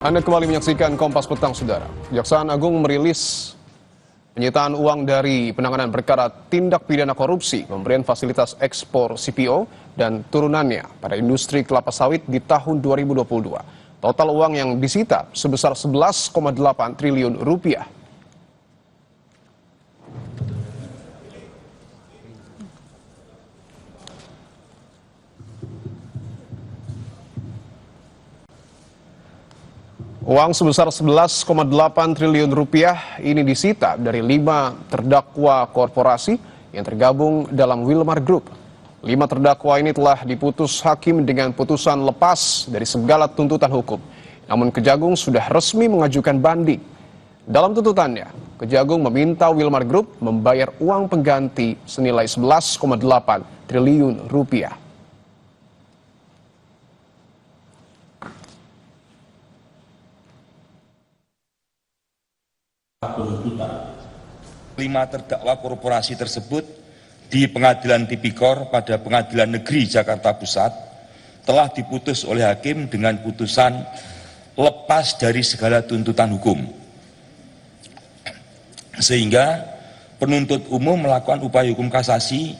Anda kembali menyaksikan Kompas Petang, Saudara. Kejaksaan Agung merilis penyitaan uang dari penanganan perkara tindak pidana korupsi pemberian fasilitas ekspor CPO dan turunannya pada industri kelapa sawit di tahun 2022. Total uang yang disita sebesar 11,8 triliun rupiah. Uang sebesar 11,8 triliun rupiah ini disita dari 5 terdakwa korporasi yang tergabung dalam Wilmar Group. 5 terdakwa ini telah diputus hakim dengan putusan lepas dari segala tuntutan hukum. Namun Kejagung sudah resmi mengajukan banding. Dalam tuntutannya, Kejagung meminta Wilmar Group membayar uang pengganti senilai 11,8 triliun rupiah. Penuntutan 5 terdakwa korporasi tersebut di Pengadilan Tipikor pada Pengadilan Negeri Jakarta Pusat telah diputus oleh hakim dengan putusan lepas dari segala tuntutan hukum, sehingga penuntut umum melakukan upaya hukum kasasi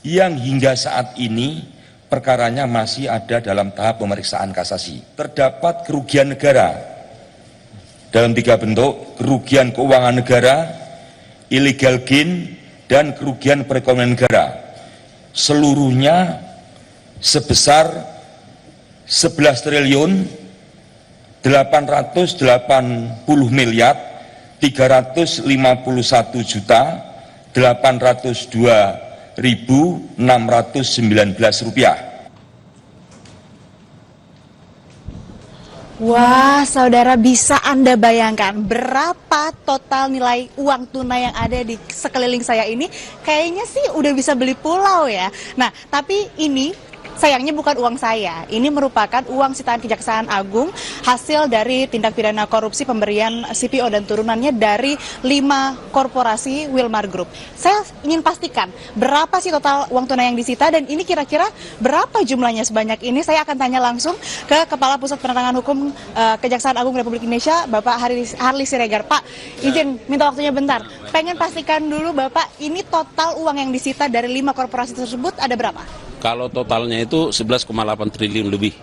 yang hingga saat ini perkaranya masih ada dalam tahap pemeriksaan kasasi. Terdapat kerugian negara dalam 3 bentuk: kerugian keuangan negara, illegal gain, dan kerugian perekonomian negara. Seluruhnya sebesar 11 triliun 880 miliar 351 juta 802.619 rupiah. Wah, saudara, bisa Anda bayangkan berapa total nilai uang tunai yang ada di sekeliling saya ini? Kayaknya sih udah bisa beli pulau ya. Nah, tapi ini sayangnya bukan uang saya. Ini merupakan uang sitaan Kejaksaan Agung hasil dari tindak pidana korupsi pemberian CPO dan turunannya dari 5 korporasi Wilmar Group. Saya ingin pastikan berapa sih total uang tunai yang disita dan ini kira-kira berapa jumlahnya sebanyak ini. Saya akan tanya langsung ke Kepala Pusat Penerangan Hukum Kejaksaan Agung Republik Indonesia, Bapak Harli Siregar. Pak, izin minta waktunya bentar. Pengen pastikan dulu Bapak, ini total uang yang disita dari 5 korporasi tersebut ada berapa? Kalau totalnya itu 11,8 triliun lebih.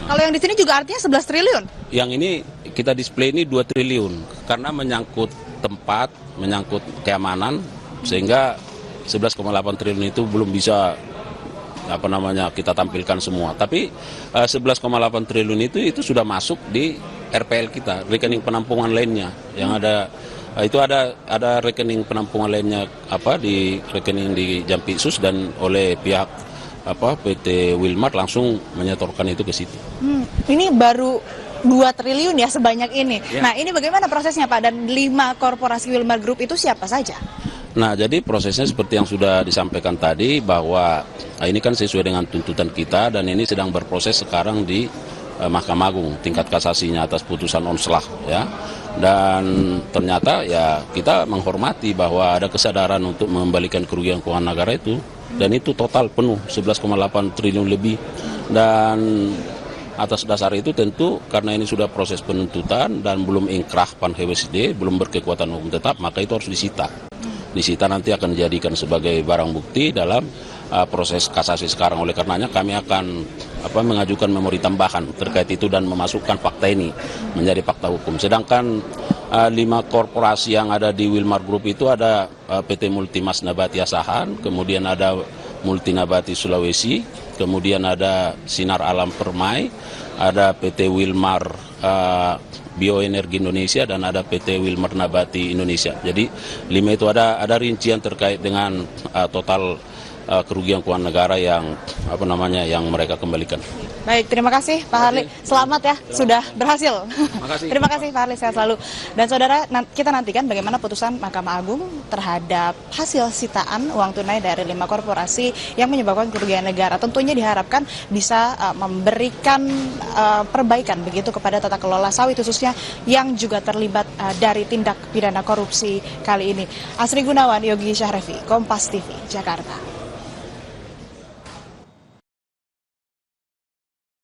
Kalau yang di sini juga artinya 11 triliun? Yang ini kita display ini 2 triliun karena menyangkut tempat, menyangkut keamanan, sehingga 11,8 triliun itu belum bisa kita tampilkan semua. Tapi 11,8 triliun itu sudah masuk di RPL kita, rekening penampungan lainnya yang ada. Itu ada rekening penampungan lainnya di rekening di Jampitsus dan oleh pihak PT Wilmar langsung menyetorkan itu ke situ. Ini baru 2 triliun ya sebanyak ini. Ya. Nah, ini bagaimana prosesnya Pak? Dan 5 korporasi Wilmar Group itu siapa saja? Nah, jadi prosesnya seperti yang sudah disampaikan tadi, bahwa ini kan sesuai dengan tuntutan kita dan ini sedang berproses sekarang di Mahkamah Agung tingkat kasasinya atas putusan onslah ya. Dan ternyata ya kita menghormati bahwa ada kesadaran untuk mengembalikan kerugian keuangan negara itu, dan itu total penuh 11,8 triliun lebih. Dan atas dasar itu tentu karena ini sudah proses penuntutan dan belum ingkrah PAN-HWSD, belum berkekuatan hukum tetap, maka itu harus disita. Disita nanti akan dijadikan sebagai barang bukti dalam proses kasasi sekarang. Oleh karenanya kami akan mengajukan memori tambahan terkait itu dan memasukkan fakta ini menjadi fakta hukum. Sedangkan 5 korporasi yang ada di Wilmar Group itu ada PT Multimas Nabati Asahan, kemudian ada Multinabati Sulawesi, kemudian ada Sinar Alam Permai, ada PT Wilmar Bioenergi Indonesia, dan ada PT Wilmar Nabati Indonesia. Jadi 5 itu ada rincian terkait dengan total kerugian keuangan negara yang yang mereka kembalikan. Baik, terima kasih Pak Harli. Selamat ya, sudah berhasil. Terima kasih Pak Harli, sehat selalu. Dan saudara, kita nantikan bagaimana putusan Mahkamah Agung terhadap hasil sitaan uang tunai dari 5 korporasi yang menyebabkan kerugian negara. Tentunya diharapkan bisa memberikan perbaikan begitu kepada tata kelola sawit khususnya yang juga terlibat dari tindak pidana korupsi kali ini. Asri Gunawan, Yogi Syahrevi, Kompas TV, Jakarta.